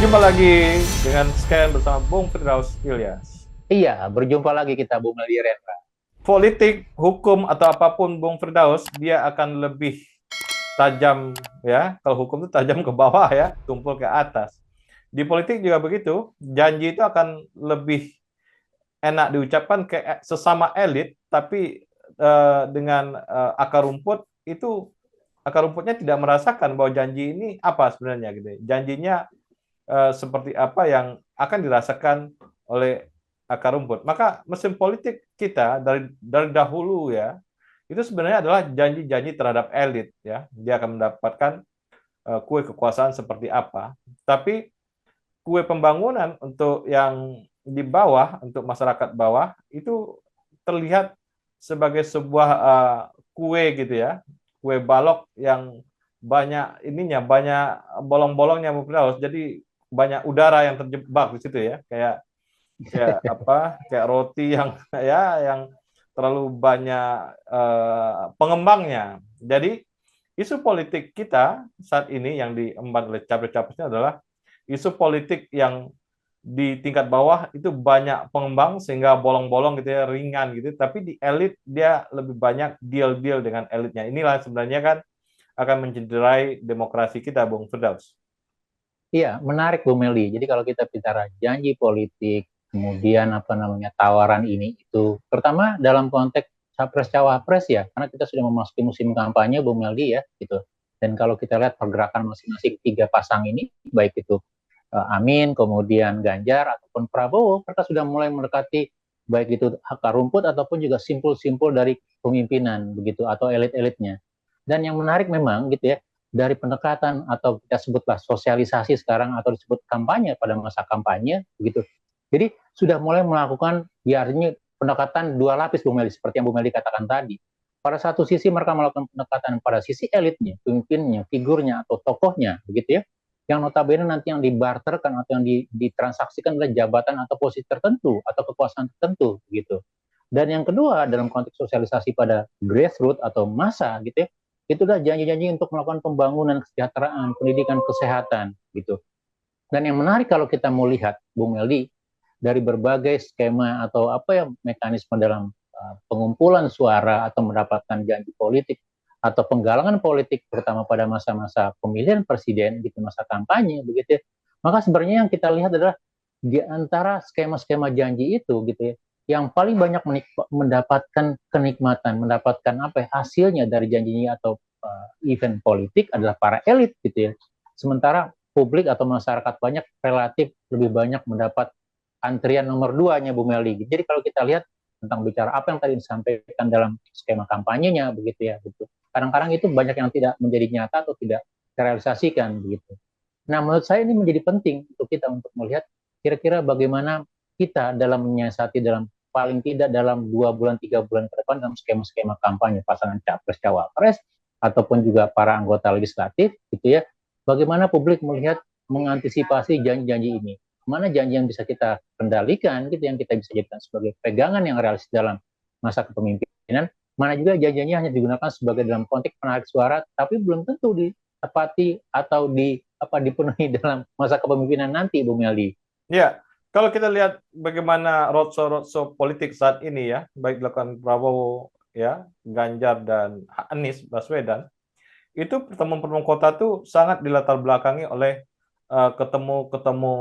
Jumpa lagi dengan Scan bersama Bung Firdaus Ilyas. Iya, berjumpa lagi kita Bung Meldi Rendra. Politik, hukum atau apapun Bung Firdaus, dia akan lebih tajam ya. Kalau hukum itu tajam ke bawah ya, tumpul ke atas. Di politik juga begitu, janji itu akan lebih enak diucapkan ke sesama elit, tapi dengan akar rumput itu akar rumputnya tidak merasakan bahwa janji ini apa sebenarnya gitu. Janjinya seperti apa yang akan dirasakan oleh akar rumput. Maka mesin politik kita dari dahulu ya, itu sebenarnya adalah janji-janji terhadap elit ya. Dia akan mendapatkan kue kekuasaan seperti apa. Tapi kue pembangunan untuk yang di bawah, untuk masyarakat bawah itu terlihat sebagai sebuah kue gitu ya, kue balok yang banyak ininya, banyak bolong-bolongnya Bu Firdaus. Jadi banyak udara yang terjebak di situ ya, kayak kayak apa? Kayak roti yang ya yang terlalu banyak pengembangnya. Jadi isu politik kita saat ini yang diemban oleh capres-capresnya adalah isu politik yang di tingkat bawah itu banyak pengembang sehingga bolong-bolong gitu ya, ringan gitu. Tapi di elit dia lebih banyak deal-deal dengan elitnya. Inilah sebenarnya kan akan mencederai demokrasi kita, Bung Firdaus. Iya, menarik Bung Meldi. Jadi kalau kita bicara janji politik, kemudian apa namanya tawaran ini itu, terutama dalam konteks capres cawapres ya, karena kita sudah memasuki musim kampanye Bung Meldi ya, gitu. Dan kalau kita lihat pergerakan masing-masing tiga pasang ini, baik itu Amin, kemudian Ganjar ataupun Prabowo, mereka sudah mulai mendekati baik itu akar rumput ataupun juga simpul-simpul dari pemimpinan begitu atau elit-elitnya. Dan yang menarik memang gitu ya, dari pendekatan atau kita sebutlah sosialisasi sekarang atau disebut kampanye pada masa kampanye begitu. Jadi sudah mulai melakukan biarnya pendekatan dua lapis Bung Meli seperti yang Bung Meli katakan tadi. Pada satu sisi mereka melakukan pendekatan pada sisi elitnya, pemimpinnya, figurnya atau tokohnya begitu ya. Yang notabene nanti yang dibarterkan atau yang ditransaksikan adalah jabatan atau posisi tertentu atau kekuasaan tertentu gitu. Dan yang kedua dalam konteks sosialisasi pada grassroots atau massa gitu ya, itu adalah janji-janji untuk melakukan pembangunan kesejahteraan, pendidikan, kesehatan gitu. Dan yang menarik kalau kita mau lihat, Bung Meldi, dari berbagai skema atau apa ya mekanisme dalam pengumpulan suara atau mendapatkan janji politik atau penggalangan politik terutama pada masa-masa pemilihan presiden gitu masa kampanye begitu ya. Maka sebenarnya yang kita lihat adalah di antara skema-skema janji itu gitu ya yang paling banyak mendapatkan kenikmatan, mendapatkan apa ya, hasilnya dari janjinya atau event politik adalah para elit gitu ya. Sementara publik atau masyarakat banyak relatif lebih banyak mendapat antrian nomor duanya Bu Meli. Jadi kalau kita lihat tentang bicara apa yang tadi disampaikan dalam skema kampanyenya begitu ya, gitu. Kadang-kadang itu banyak yang tidak menjadi nyata atau tidak terrealisasikan begitu. Nah, menurut saya ini menjadi penting untuk kita untuk melihat kira-kira bagaimana kita dalam menyiasati dalam paling tidak dalam 2 bulan 3 bulan ke depan dalam skema-skema kampanye pasangan capres cawapres ataupun juga para anggota legislatif gitu ya. Bagaimana publik melihat mengantisipasi janji-janji ini? Mana janji yang bisa kita kendalikan gitu yang kita bisa jadikan sebagai pegangan yang realistis dalam masa kepemimpinan, mana juga janji-janji hanya digunakan sebagai dalam konteks menarik suara tapi belum tentu ditepati atau dipenuhi dalam masa kepemimpinan nanti Bu Meldi. Ya, kalau kita lihat bagaimana roadshow politik saat ini ya, baik dilakukan Prabowo ya, Ganjar dan Anies Baswedan, itu pertemuan-pertemuan kota tuh sangat dilatar belakangi oleh ketemu-ketemu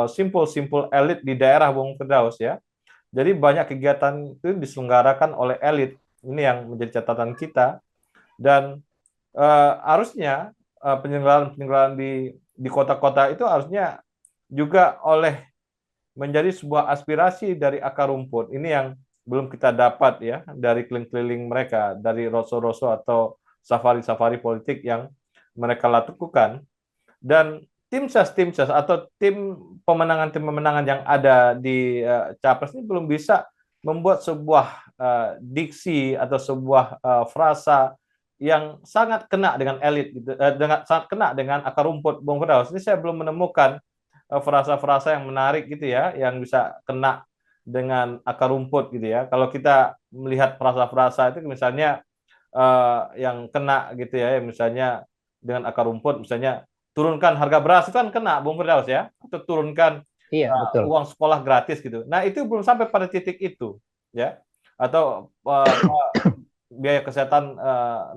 simpul-simpul elit di daerah Bung Firdaus ya. Jadi banyak kegiatan itu diselenggarakan oleh elit. Ini yang menjadi catatan kita dan harusnya penyelenggaraan-penyelenggaraan di kota-kota itu harusnya juga oleh menjadi sebuah aspirasi dari akar rumput. Ini yang belum kita dapat ya dari keliling-keliling mereka, dari roso-roso atau safari-safari politik yang mereka lakukan. Dan tim ses atau tim pemenangan yang ada di capres ini belum bisa membuat sebuah diksi atau sebuah frasa yang sangat kena dengan elit gitu, dengan sangat kena dengan akar rumput Bung Firdaus. Ini saya belum menemukan frasa-frasa yang menarik gitu ya, yang bisa kena dengan akar rumput gitu ya. Kalau kita melihat frasa-frasa itu misalnya yang kena gitu ya, misalnya dengan akar rumput, misalnya turunkan harga beras itu kan kena, Bung Firdaus ya, atau turunkan Iya, betul. uang sekolah gratis gitu. Nah itu belum sampai pada titik itu, ya, atau biaya kesehatan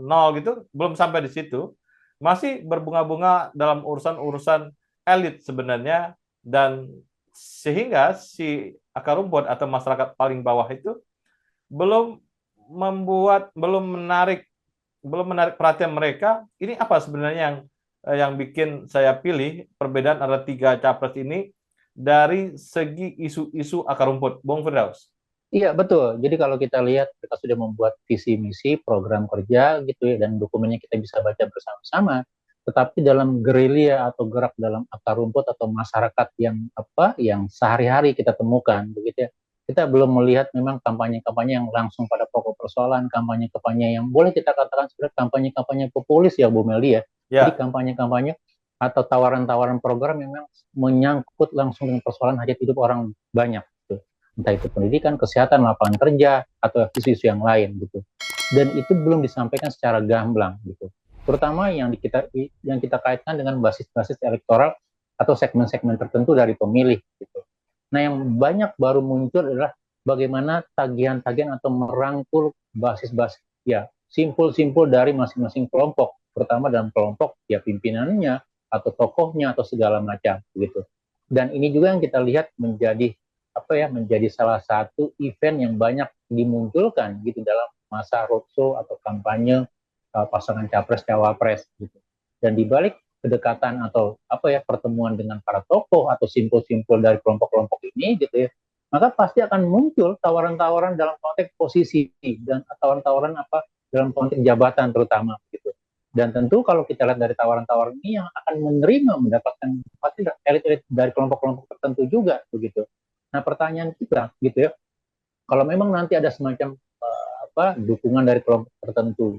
nol gitu, belum sampai di situ, masih berbunga-bunga dalam urusan-urusan elit sebenarnya, dan sehingga si akar rumput atau masyarakat paling bawah itu belum belum menarik perhatian mereka. Ini apa sebenarnya yang bikin saya pilih perbedaan antara tiga capres ini dari segi isu-isu akar rumput, Bung Firdaus? Iya, betul. Jadi kalau kita lihat mereka sudah membuat visi misi, program kerja gitu ya, dan dokumennya kita bisa baca bersama-sama. Tetapi dalam gerilya atau gerak dalam akar rumput atau masyarakat yang yang sehari-hari kita temukan begitu ya. Kita belum melihat memang kampanye-kampanye yang langsung pada pokok persoalan, kampanye-kampanye yang boleh kita katakan sebenarnya kampanye-kampanye populis ya Bu Meldi ya. Jadi Ya, kampanye-kampanye atau tawaran-tawaran program yang memang menyangkut langsung dengan persoalan hajat hidup orang banyak gitu, entah itu pendidikan, kesehatan, lapangan kerja, atau isu-isu yang lain gitu. Dan itu belum disampaikan secara gamblang gitu. Terutama yang kita kaitkan dengan basis-basis elektoral atau segmen-segmen tertentu dari pemilih gitu. Nah, yang banyak baru muncul adalah bagaimana tagihan-tagihan atau merangkul basis-basis ya simpul-simpul dari masing-masing kelompok, terutama dalam kelompok ya pimpinannya atau tokohnya atau segala macam gitu. Dan ini juga yang kita lihat menjadi salah satu event yang banyak dimunculkan gitu dalam masa roadshow atau kampanye pasangan capres cawapres gitu. Dan di balik kedekatan atau pertemuan dengan para tokoh atau simpul-simpul dari kelompok-kelompok ini gitu ya, maka pasti akan muncul tawaran-tawaran dalam konteks posisi dan tawaran-tawaran dalam konteks jabatan terutama gitu. Dan tentu kalau kita lihat dari tawaran-tawaran ini yang akan menerima mendapatkan pasti elit-elit dari kelompok-kelompok tertentu juga begitu. Nah, pertanyaan kita gitu ya, kalau memang nanti ada semacam dukungan dari kelompok tertentu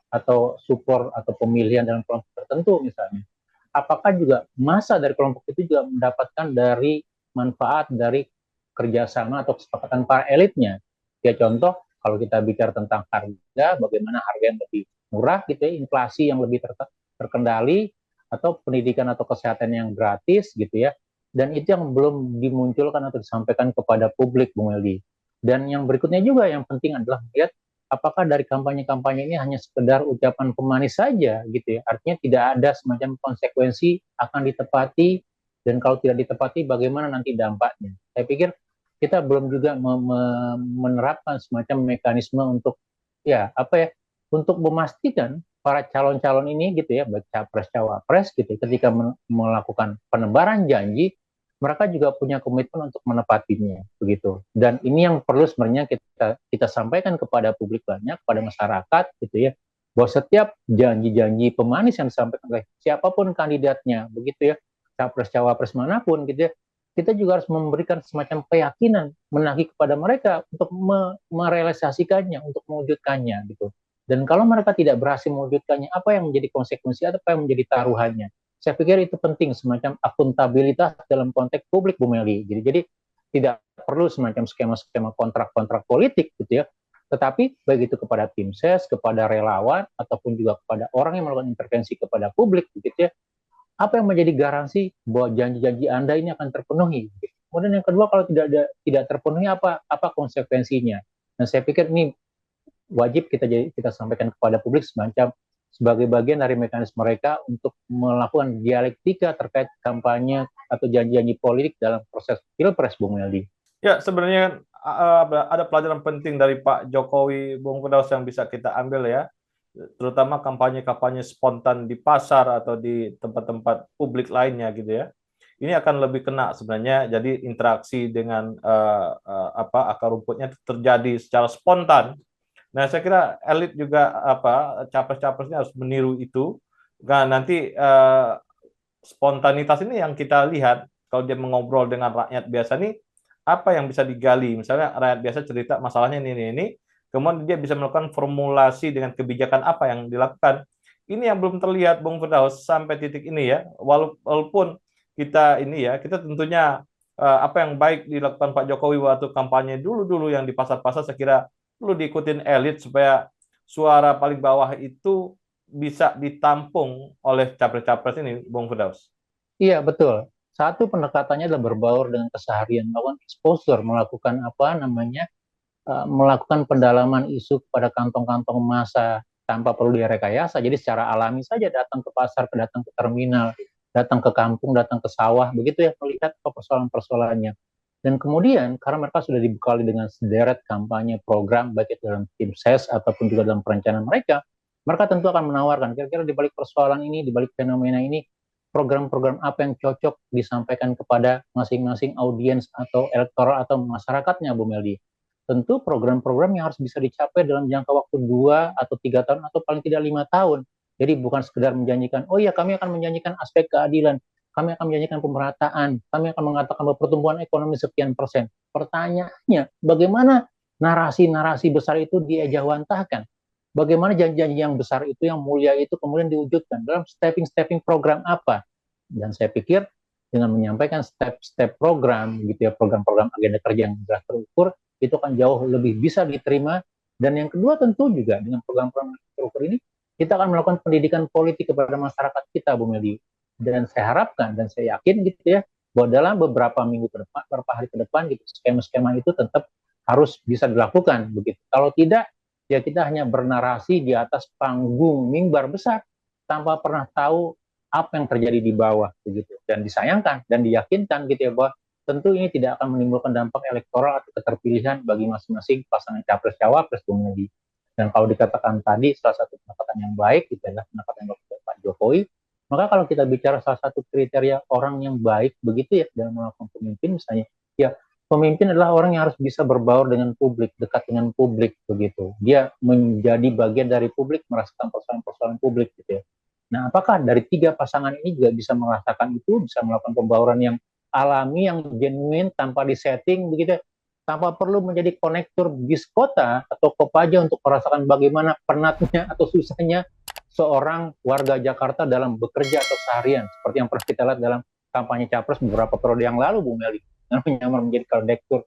atau support atau pemilihan dalam kelompok tertentu misalnya, apakah juga masa dari kelompok itu juga mendapatkan dari manfaat dari kerjasama atau kesepakatan para elitnya? Ya contoh, kalau kita bicara tentang harga, bagaimana harga yang lebih murah gitu ya, inflasi yang lebih terkendali, atau pendidikan atau kesehatan yang gratis gitu ya. Dan itu yang belum dimunculkan atau disampaikan kepada publik, Bung Eldi. Dan yang berikutnya juga yang penting adalah melihat apakah dari kampanye-kampanye ini hanya sekedar ucapan pemanis saja gitu ya. Artinya tidak ada semacam konsekuensi akan ditepati, dan kalau tidak ditepati bagaimana nanti dampaknya. Saya pikir kita belum juga menerapkan semacam mekanisme untuk untuk memastikan para calon-calon ini gitu ya, baik capres cawapres gitu ketika melakukan penebaran janji, mereka juga punya komitmen untuk menepatinya begitu. Dan ini yang perlu sebenarnya kita sampaikan kepada publik banyak, kepada masyarakat gitu ya, bahwa setiap janji-janji pemanis yang disampaikan oleh siapapun kandidatnya begitu ya, capres cawapres manapun gitu ya, kita juga harus memberikan semacam keyakinan, menagih kepada mereka untuk merealisasikannya, untuk mewujudkannya gitu. Dan kalau mereka tidak berhasil mewujudkannya, apa yang menjadi konsekuensi atau apa yang menjadi taruhannya? Saya pikir itu penting, semacam akuntabilitas dalam konteks publik, Bu Meli. Jadi tidak perlu semacam skema-skema kontrak-kontrak politik gitu ya. Tetapi baik itu kepada tim ses, kepada relawan, ataupun juga kepada orang yang melakukan intervensi kepada publik gitu ya, apa yang menjadi garansi bahwa janji-janji Anda ini akan terpenuhi? Kemudian yang kedua, kalau tidak terpenuhi, apa konsekuensinya? Dan saya pikir ini wajib kita sampaikan kepada publik semacam sebagai bagian dari mekanisme mereka untuk melakukan dialektika terkait kampanye atau janji-janji politik dalam proses pilpres, Bung Meldi. Ya, sebenarnya ada pelajaran penting dari Pak Jokowi, Bung Firdaus, yang bisa kita ambil ya, terutama kampanye-kampanye spontan di pasar atau di tempat-tempat publik lainnya gitu ya. Ini akan lebih kena sebenarnya, jadi interaksi dengan akar rumputnya terjadi secara spontan. Nah, saya kira elit juga capres-capresnya harus meniru itu. Nah, nanti spontanitas ini yang kita lihat kalau dia mengobrol dengan rakyat biasa nih, apa yang bisa digali. Misalnya rakyat biasa cerita masalahnya ini, kemudian dia bisa melakukan formulasi dengan kebijakan apa yang dilakukan. Ini yang belum terlihat, Bung Firdaus, sampai titik ini ya. Walaupun kita tentunya apa yang baik dilakukan Pak Jokowi waktu kampanye dulu-dulu yang di pasar-pasar, saya kira perlu diikutin elit supaya suara paling bawah itu bisa ditampung oleh capres-capres ini, Bung Firdaus? Iya, betul. Satu, pendekatannya adalah berbaur dengan keseharian, melakukan exposure, melakukan apa namanya, melakukan pendalaman isu kepada kantong-kantong massa tanpa perlu direkayasa. Jadi secara alami saja datang ke pasar, datang ke terminal, datang ke kampung, datang ke sawah, begitu ya, melihat apa persoalan-persoalannya. Dan kemudian karena mereka sudah dibekali dengan sederet kampanye program baik itu dalam tim ses ataupun juga dalam perencanaan mereka, mereka tentu akan menawarkan kira-kira di balik persoalan ini, di balik fenomena ini, program-program apa yang cocok disampaikan kepada masing-masing audiens atau elektoral atau masyarakatnya, Bu Meldi. Tentu program-program yang harus bisa dicapai dalam jangka waktu 2 atau 3 tahun atau paling tidak 5 tahun. Jadi bukan sekedar menjanjikan, oh ya kami akan menjanjikan aspek keadilan, kami akan menjanjikan pemerataan, kami akan mengatakan bahwa pertumbuhan ekonomi sekian persen. Pertanyaannya, bagaimana narasi-narasi besar itu diejawantahkan? Bagaimana janji-janji yang besar itu, yang mulia itu kemudian diwujudkan dalam stepping-stepping program apa? Dan saya pikir dengan menyampaikan step-step program gitu ya, program-program agenda kerja yang sudah terukur, itu akan jauh lebih bisa diterima. Dan yang kedua tentu juga dengan program-program yang terukur ini, kita akan melakukan pendidikan politik kepada masyarakat kita, Bu Meli. Dan saya harapkan dan saya yakin gitu ya, bahwa dalam beberapa minggu ke depan, beberapa hari ke depan, gitu, skema-skema itu tetap harus bisa dilakukan begitu. Kalau tidak, ya kita hanya bernarasi di atas panggung mimbar besar tanpa pernah tahu apa yang terjadi di bawah begitu. Dan disayangkan dan diyakinkan gitu ya bahwa tentu ini tidak akan menimbulkan dampak elektoral atau keterpilihan bagi masing-masing pasangan capres cawapres. Dan kalau dikatakan tadi salah satu pendekatan yang baik itu adalah pendekatan Pak Jokowi, maka kalau kita bicara salah satu kriteria orang yang baik begitu ya dalam melakukan pemimpin misalnya, ya pemimpin adalah orang yang harus bisa berbaur dengan publik, dekat dengan publik begitu. Dia menjadi bagian dari publik, merasakan persoalan-persoalan publik gitu ya. Nah, apakah dari 3 pasangan ini juga bisa merasakan itu, bisa melakukan pembauran yang alami, yang genuine, tanpa disetting begitu ya, tanpa perlu menjadi konektor bis kota atau Kopaja untuk merasakan bagaimana penatnya atau susahnya seorang warga Jakarta dalam bekerja atau seharian, seperti yang pernah kita lihat dalam kampanye capres beberapa periode yang lalu, Bung Meli, menyamar menjadi kondektur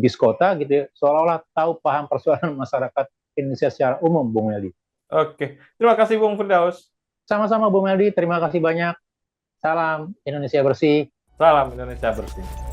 bis kota gitu ya, seolah-olah tahu paham persoalan masyarakat Indonesia secara umum, Bung Meli. Oke, terima kasih Bung Firdaus. Sama-sama Bung Meldi, terima kasih banyak. Salam Indonesia bersih. Salam Indonesia bersih.